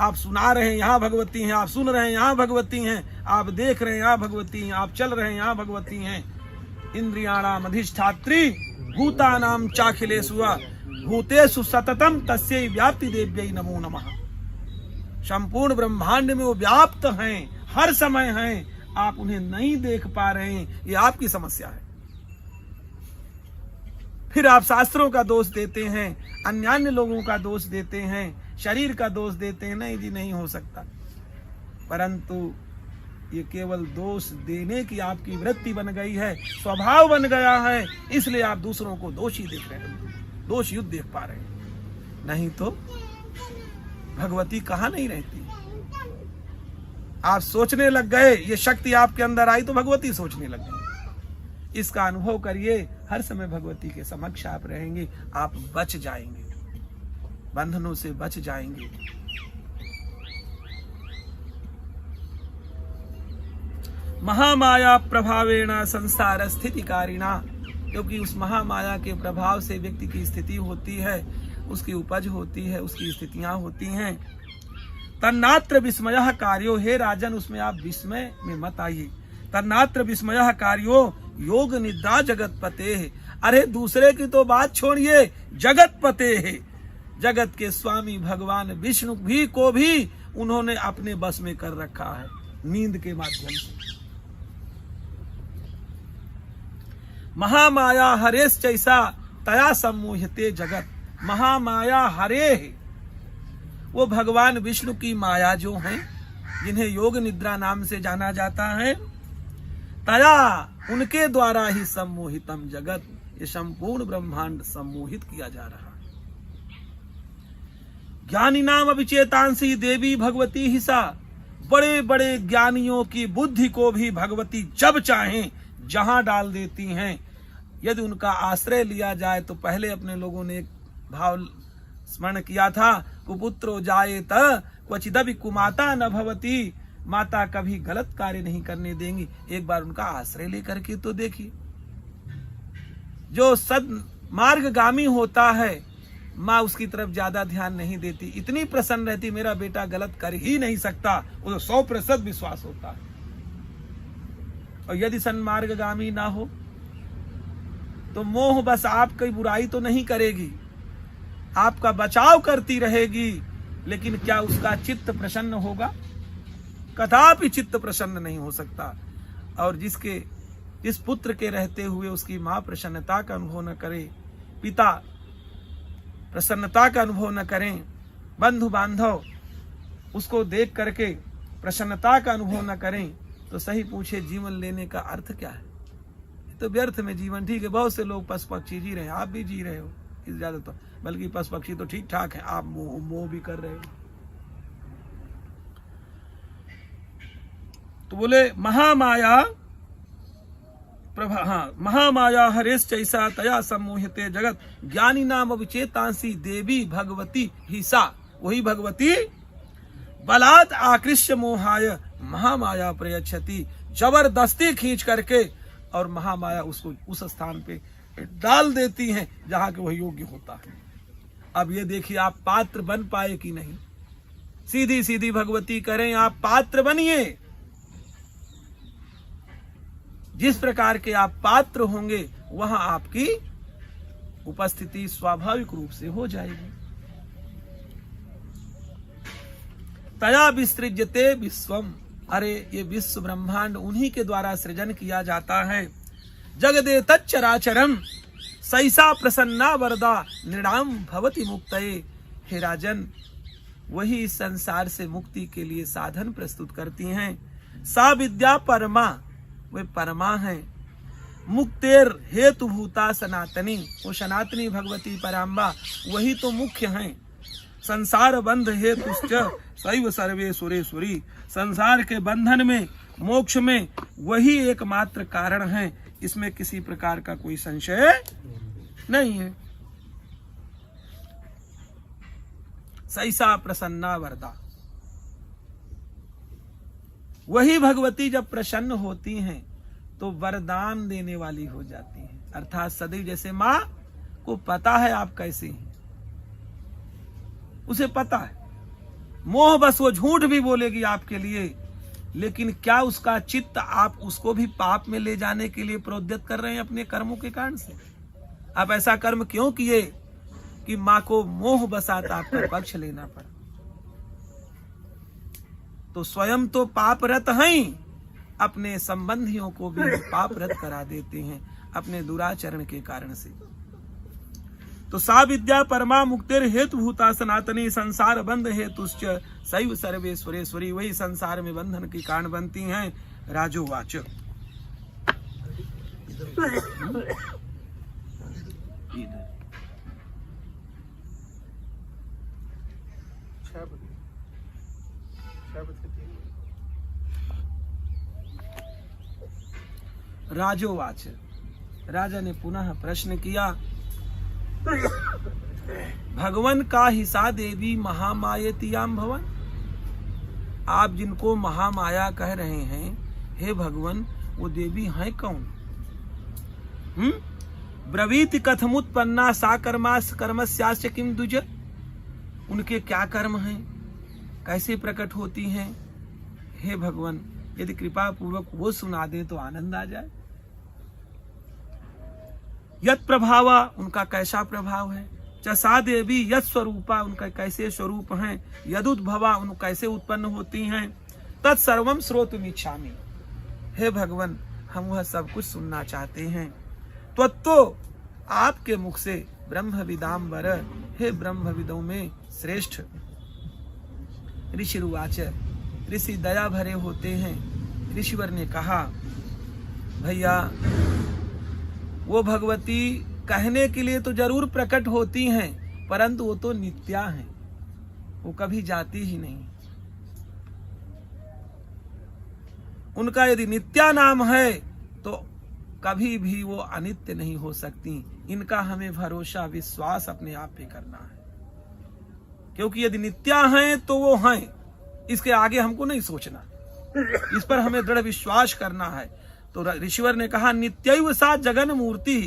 आप सुना रहे हैं यहाँ भगवती हैं, आप सुन रहे हैं यहाँ भगवती हैं, आप देख रहे हैं यहाँ भगवती हैं, आप चल रहे हैं यहाँ भगवती हैं। इंद्रियाणाम अधिष्ठात्री भूतानाम चाखिलेषु भूतेषु सततम तस्यै व्याप्ति देव्यै नमो नमः। संपूर्ण ब्रह्मांड में वो व्याप्त हैं, हर समय हैं, आप उन्हें नहीं देख पा रहे हैं, ये आपकी समस्या है। फिर आप शास्त्रों का दोष देते हैं, अन्य लोगों का दोष देते हैं, शरीर का दोष देते हैं। नहीं जी, नहीं हो सकता। परंतु ये केवल दोष देने की आपकी वृत्ति बन गई है, स्वभाव बन गया है, इसलिए आप दूसरों को दोषी देख रहे हैं, दोष युक्त देख पा रहे हैं। नहीं तो भगवती कहाँ नहीं रहती। आप सोचने लग गए, ये शक्ति आपके अंदर आई तो भगवती सोचने लग गई। इसका अनुभव करिए, हर समय भगवती के समक्ष आप रहेंगे, आप बच जाएंगे, बंधनों से बच जाएंगे। महामाया प्रभावेण संसार स्थितिकारिणा, क्योंकि उस महामाया के प्रभाव से व्यक्ति की स्थिति होती है, उसकी उपज होती है, उसकी स्थितियां होती हैं। तन्नात्र विस्मयः कार्यो, हे राजन उसमें आप विस्मय में मत आइए। तन्नात्र विस्मयः कार्यो योग निद्रा जगत पते है। अरे दूसरे की तो बात छोड़िए, जगत पते है, जगत के स्वामी भगवान विष्णु भी को भी उन्होंने अपने बस में कर रखा है नींद के माध्यम से। महामाया हरेश चैसा तया सम्मोहिते जगत। महामाया हरे है, वो भगवान विष्णु की माया जो है, जिन्हें योग निद्रा नाम से जाना जाता है, तया उनके द्वारा ही सम्मोहितम जगत, ये संपूर्ण ब्रह्मांड सम्मोहित किया जा रहा है। ज्ञानी नाम अभिचेतांसी देवी भगवती ही सा, बड़े बड़े ज्ञानियों की बुद्धि को भी भगवती जब चाहें जहां डाल देती हैं। यदि उनका आश्रय लिया जाए तो पहले अपने लोगों ने एक भाव स्मरण किया था, कुपुत्रो जायेत क्वचिदपि कुमाता न भवती, माता कभी गलत कार्य नहीं करने देंगी। एक बार उनका आश्रय लेकर के तो देखिए। जो सद्मार्गगामी होता है, माँ उसकी तरफ ज्यादा ध्यान नहीं देती, इतनी प्रसन्न रहती मेरा बेटा गलत कर ही नहीं सकता, वो 100% विश्वास होता है। और यदि सन्मार्गगामी ना हो तो मोह बस आपकी बुराई तो नहीं करेगी, आपका बचाव करती रहेगी, लेकिन क्या उसका चित्त प्रसन्न होगा? कदापि चित्त प्रसन्न नहीं हो सकता। और जिस पुत्र के रहते हुए उसकी माँ प्रसन्नता का अनुभव न करे, पिता प्रसन्नता का अनुभव न करें, बंधु बांधव उसको देख करके प्रसन्नता का अनुभव न करें, तो सही पूछे जीवन लेने का अर्थ क्या है? तो व्यर्थ में जीवन। ठीक है, बहुत से लोग पशु पक्षी जी रहे हैं, आप भी जी रहे हो, इस ज्यादा तो बल्कि पशु पक्षी तो ठीक ठाक है, आप मोह भी कर रहे हो। तो बोले महामाया प्रभा, हाँ, महामाया हरेश चैसा तया सम्मोहिते जगत ज्ञानी नाम अविचेतांसी देवी भगवती ही सा, वही भगवती बलात् आकृष्य मोहाय महामाया प्रयच्छति, जबरदस्ती खींच करके और महामाया उसको उस स्थान पे डाल देती हैं जहां के वह योग्य होता है। अब ये देखिए आप पात्र बन पाए कि नहीं। सीधी सीधी भगवती करें, आप पात्र बनिए। जिस प्रकार के आप पात्र होंगे वहां आपकी उपस्थिति स्वाभाविक रूप से हो जाएगी। तया विसृज्यते विश्वम, अरे ये विश्व ब्रह्मांड उन्हीं के द्वारा सृजन किया जाता है। जगदे तच्चराचरम सैसा प्रसन्ना वरदा नृणाम भवति मुक्तये। हे राजन, वही इस संसार से मुक्ति के लिए साधन प्रस्तुत करती हैं। सा विद्या परमा, वे परमा है। मुक्तेर हेतु भूता सनातनी, वो सनातनी भगवती पराम्बा वही तो मुख्य हैं। संसार बंध हेतुश्च सैव सर्वे सुरेश्वरी, संसार के बंधन में मोक्ष में वही एकमात्र कारण है, इसमें किसी प्रकार का कोई संशय नहीं है। सैसा प्रसन्ना वरदा, वही भगवती जब प्रसन्न होती हैं तो वरदान देने वाली हो जाती हैं। अर्थात सदैव जैसे माँ को पता है आप कैसे हैं, उसे पता है मोह बस वो झूठ भी बोलेगी आपके लिए, लेकिन क्या उसका चित्त आप उसको भी पाप में ले जाने के लिए प्रोद्यत कर रहे हैं अपने कर्मों के कारण से? आप ऐसा कर्म क्यों किए कि मां को मोह बसात आपका पक्ष लेना पड़ा? तो स्वयं तो पापरत हैं, अपने संबंधियों को भी पापरत करा देते हैं अपने दुराचरण के कारण से। तो सा विद्या परमा मुक्तिर हेतु भूता सनातनी, संसार बंध हेतुश्च सैव सर्वेश्वरेश्वरी, वही संसार में बंधन की कारण बनती हैं। राजोवाच राजोवाच, राजा ने पुनः प्रश्न किया, भगवन का हिसा देवी महामायतियाम भवन, आप जिनको महामाया कह रहे हैं, हे भगवन वो देवी हैं कौन? ब्रवीति कथमुत्पन्ना सा कर्मस्यास्य किम दुज, उनके क्या कर्म हैं, कैसे प्रकट होती हैं? हे भगवन यदि कृपा पूर्वक वो सुना दे तो आनंद आ जाए। यत प्रभावा, उनका कैसा प्रभाव है? चसा देवी यत स्वरूपा, उनका कैसे स्वरूप हैं? यदुद्भवा, उन कैसे उत्पन्न होती हैं? तत्सर्वम श्रोतुमिच्छामि, हे भगवन हम वह सब कुछ सुनना चाहते हैं। त्वत्तो, आपके मुख से ब्रह्मविदाम्बर, हे ब्रह्मविदों में श्रेष्ठ। ऋषिरुवाच, ऋषि दया भरे होते हैं। ऋषिवर ने कहा, भैया वो भगवती कहने के लिए तो जरूर प्रकट होती हैं, परंतु वो तो नित्या हैं, वो कभी जाती ही नहीं। उनका यदि नित्या नाम है तो कभी भी वो अनित्य नहीं हो सकती। इनका हमें भरोसा विश्वास अपने आप पे करना है, क्योंकि यदि नित्या हैं तो वो हैं, इसके आगे हमको नहीं सोचना, इस पर हमें दृढ़ विश्वास करना है। तो ऋषिवर ने कहा, नित्यैव सा जगन मूर्ति,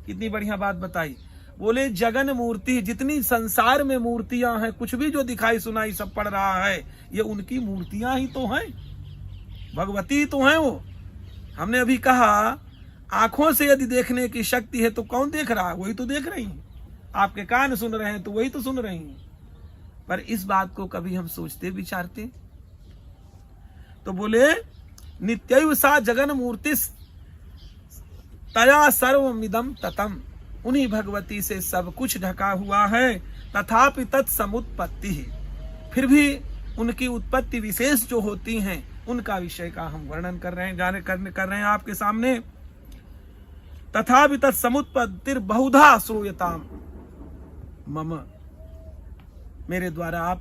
कितनी बढ़िया बात बताई। बोले जगन मूर्ति, जितनी संसार में मूर्तियां हैं, कुछ भी जो दिखाई सुनाई सब पड़ रहा है, ये उनकी मूर्तियां ही तो हैं, भगवती तो हैं वो। हमने अभी कहा आंखों से यदि देखने की शक्ति है तो कौन देख रहा है? वही तो देख रही हैं। आपके कान सुन रहे हैं तो वही तो सुन रही हैं। पर इस बात को कभी हम सोचते विचारते? तो बोले नित्यैव सा जगन मूर्तिस तया सर्वमिदं ततम, उन्हीं भगवती से सब कुछ ढका हुआ है। तथापि तत्समुत्पत्ति, फिर भी उनकी उत्पत्ति विशेष जो होती हैं उनका विषय का हम वर्णन कर रहे हैं, कर रहे हैं आपके सामने। तथापि तत्समुत्पत्तिर बहुधा श्रूयताम मम, मेरे द्वारा आप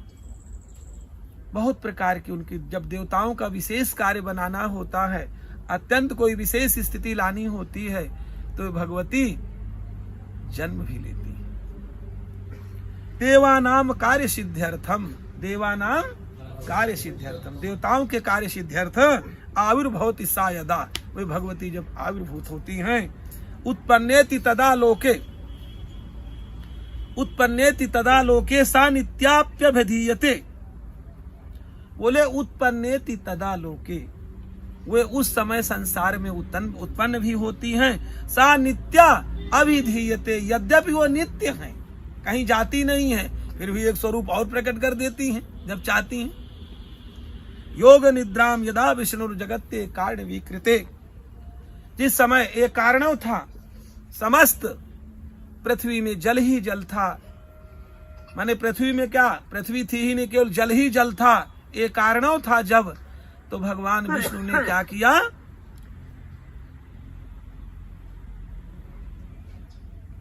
बहुत प्रकार की उनकी, जब देवताओं का विशेष कार्य बनाना होता है, अत्यंत कोई विशेष स्थिति लानी होती है, तो भगवती जन्म भी लेती है। देवानाम कार्य सिद्ध्यर्थम, देवानाम कार्य सिद्ध्यर्थम, देवताओं के कार्य सिद्ध्यर्थ आविर्भवति सा यदा, वे भगवती जब आविर्भूत होती हैं, उत्पन्नेति तदा लोके, उत्पन्नेति तदा लोके सा नित्याप्यभिधीयते। बोले उत्पन्नेति तदा लोके, वे उस समय संसार में उत्पन्न भी होती हैं। सा नित्या अभिधीयते, यद्यपि वो नित्य हैं, कहीं जाती नहीं है, फिर भी एक स्वरूप और प्रकट कर देती हैं जब चाहती हैं। योग निद्राम यदा विष्णु जगत्ते कारण विकृते, जिस समय एक कारणव था, समस्त पृथ्वी में जल ही जल था, माने पृथ्वी में क्या, पृथ्वी थी ही नहीं, केवल जल ही जल था, एक कारणव था जब, तो भगवान विष्णु ने क्या किया,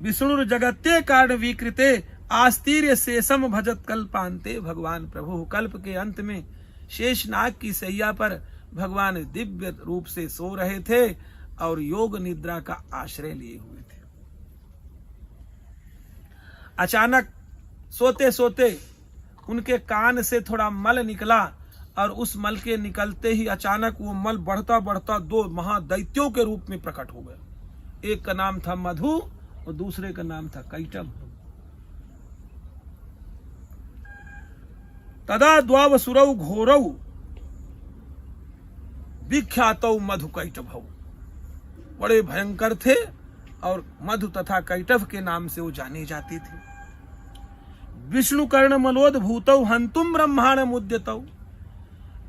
विष्णु जगत्ते कारण विकृते आस्तीर्य शेषम भजत कल्पांते। भगवान प्रभु कल्प के अंत में शेषनाग की सैया पर भगवान दिव्य रूप से सो रहे थे और योग निद्रा का आश्रय लिए हुए थे। अचानक सोते सोते उनके कान से थोड़ा मल निकला और उस मल के निकलते ही अचानक वो मल बढ़ता बढ़ता दो महादैत्यों के रूप में प्रकट हो गया। एक का नाम था मधु और दूसरे का नाम था कैटभ। तदा द्वावसुरौ घोरौ विख्यातौ मधु कैटभौ। बड़े भयंकर थे और मधु तथा कैटभ के नाम से वो जानी जाती थी। विष्णु कर्ण मलोद भूतौ हंतुम ब्रह्मांड मुद्यतौ।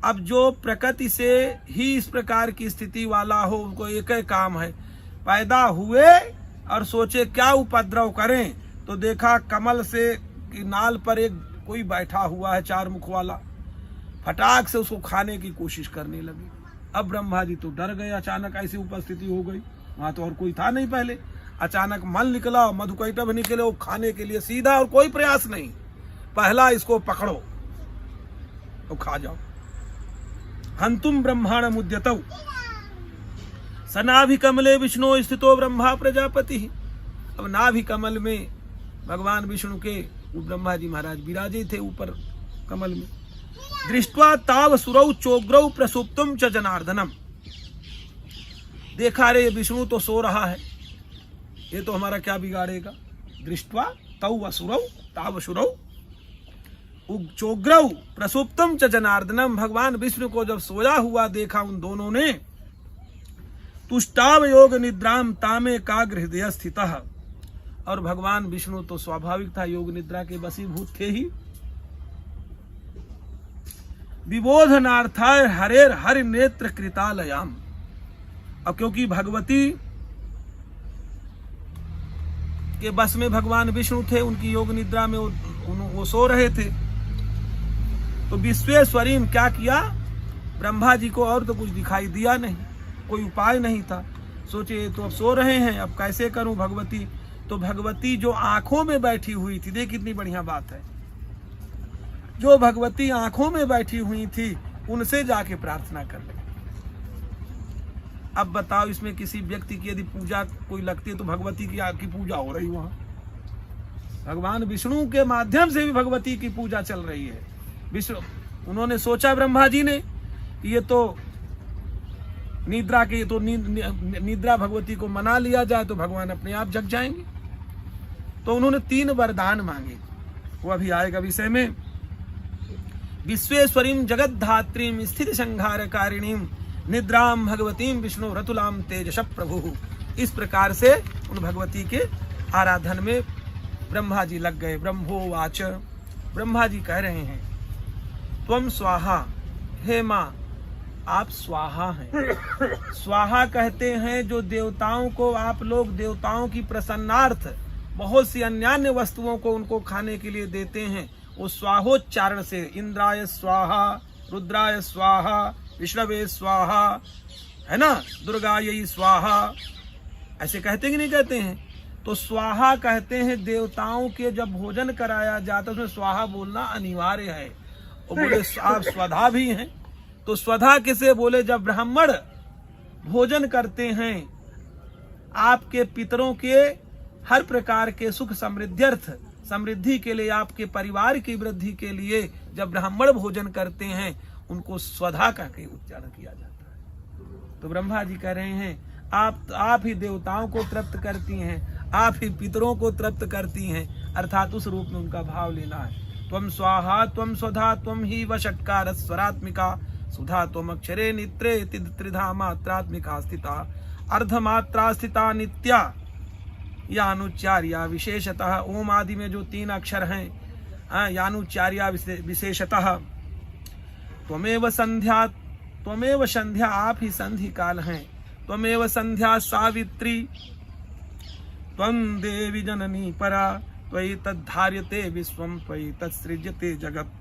अब जो प्रकृति से ही इस प्रकार की स्थिति वाला हो, उनको एक ही काम है, पैदा हुए और सोचे क्या उपद्रव करें, तो देखा कमल से की नाल पर एक कोई बैठा हुआ है चार मुख वाला, फटाक से उसको खाने की कोशिश करने लगी। अब ब्रह्मा जी तो डर गए, अचानक ऐसी उपस्थिति हो गई, वहां तो और कोई था नहीं पहले। अचानक मल निकला और मधुकैटभ निकले, वो खाने के लिए सीधा, और कोई प्रयास नहीं, पहला इसको पकड़ो तो खा जाओ। हंतुम ब्रह्मांड मुद्यतौ सनाभि कमले विष्णु स्थितो ब्रह्मा प्रजापति। अब नाभि कमल में भगवान विष्णु के वो ब्रह्मा जी महाराज विराजे थे ऊपर कमल में। दृष्ट्वा ताव सुरौ चोग्रौ प्रसुप्तुम च जनार्दनम। देखा रे विष्णु तो सो रहा है, ये तो हमारा क्या बिगाड़ेगा। दृष्ट्वा तौ असुरौ ताव सुरौ चोग्रौ प्रसुप्तम च जनार्दनम। भगवान विष्णु को जब सोया हुआ देखा उन दोनों ने, तुष्टाव योग निद्राम तामे काग्र हृदय स्थितः। और भगवान विष्णु तो स्वाभाविक था योग निद्रा के वशीभूत थे ही। विबोधनार्थाय हरेर हरि नेत्र कृतालयाम। अब क्योंकि भगवती के बस में भगवान विष्णु थे, उनकी योग निद्रा में वो सो रहे थे, तो विश्वेश्वरी में क्या किया, ब्रह्मा जी को और तो कुछ दिखाई दिया नहीं, कोई उपाय नहीं था। सोचे तो अब सो रहे हैं, अब कैसे करूं भगवती। तो भगवती जो आंखों में बैठी हुई थी, देख कितनी बढ़िया बात है, जो भगवती आंखों में बैठी हुई थी उनसे जाके प्रार्थना कर ले। अब बताओ, इसमें किसी व्यक्ति की यदि पूजा कोई लगती है तो भगवती की पूजा हो रही, वहां भगवान विष्णु के माध्यम से भी भगवती की पूजा चल रही है। विष्णु उन्होंने सोचा ब्रह्मा जी ने कि ये तो निद्रा के, तो निद्रा भगवती को मना लिया जाए तो भगवान अपने आप जग जाएंगे। तो उन्होंने 3 वरदान मांगे, वो अभी आएगा विषय में। विश्वेश्वरीं जगद्धात्रीं स्थिति संहारकारिणीं निद्राम भगवतीं विष्णु रतुलाम तेजस प्रभु। इस प्रकार से उन भगवती के आराधन में ब्रह्मा जी लग गए। ब्रह्मोवाच, ब्रह्मा जी कह रहे हैं, त्वम स्वाहा, हे माँ आप स्वाहा हैं। स्वाहा कहते हैं जो देवताओं को, आप लोग देवताओं की प्रसन्नार्थ बहुत सी अन्यान्य वस्तुओं को उनको खाने के लिए देते हैं, वो स्वाहोच्चारण से इंद्राय स्वाहा, रुद्राय स्वाहा, विष्णवे स्वाहा, है ना, दुर्गायै स्वाहा, ऐसे कहते कि नहीं कहते हैं। तो स्वाहा कहते हैं देवताओं के जब भोजन कराया जाता है उसमें स्वाहा बोलना अनिवार्य है। और बोले आप स्वधा भी हैं, तो स्वधा किसे बोले, जब ब्राह्मण भोजन करते हैं आपके पितरों के हर प्रकार के सुख समृद्ध्यर्थ, समृद्धि के लिए, आपके परिवार की वृद्धि के लिए जब ब्राह्मण भोजन करते हैं उनको स्वधा का के उच्चारण किया जाता है। तो ब्रह्मा जी कह रहे हैं आप ही देवताओं को तृप्त करती हैं, आप ही पितरों को तृप्त करती हैं, अर्थात उस रूप में उनका भाव लेना है। त्वम स्वाहा त्वम स्वधा त्वम ही वषट्कार स्वरात्मिका सुधा त्वम अक्षरे नित्रे त्रिधा मात्रात्मिका स्थिता अर्धमात्रा स्थिता नित्या यानुच्चार्या विशेषतः। ओम आदि में जो 3 अक्षर हैं, यानुच्चार्या विशेषतः। त्वमेव संध्या, त्वमेव संध्या, आप ही संधि काल हैं। त्वमेव संध्या सावित्री, त्वं देवी जननी परा, त्वयि तद्धार्यते विश्वं, त्वयि तत्सृज्यते जगत्,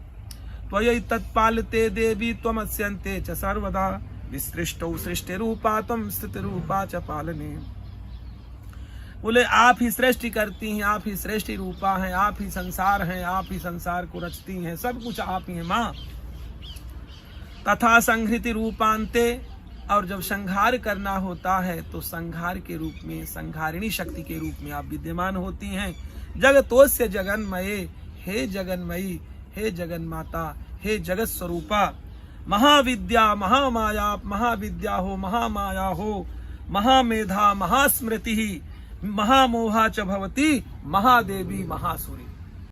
त्वयि तत्पालते देवी त्वमस्यन्ते च सर्वदा, विसृष्टौ सृष्टिरूपा त्वं स्थितिरूपा च पालने। बोले आप ही सृष्टि करती हैं, आप ही सृष्टि रूपा हैं, आप ही संसार हैं, आप ही संसार को रचती हैं, सब कुछ आप ही हैं माँ। तथा संहृति रूपांते, और जब संहार करना होता है तो संहार के रूप में, संहारिणी शक्ति के रूप में आप विद्यमान होती हैं। जगतोस्य जगन्मये, हे जगन्मयी, हे जगन माता, हे जगत स्वरूपा। महाविद्या महामाया, महाविद्या हो, महामाया हो, महामेधा महास्मृति, महामोहा च भवती, महादेवी महासुरी।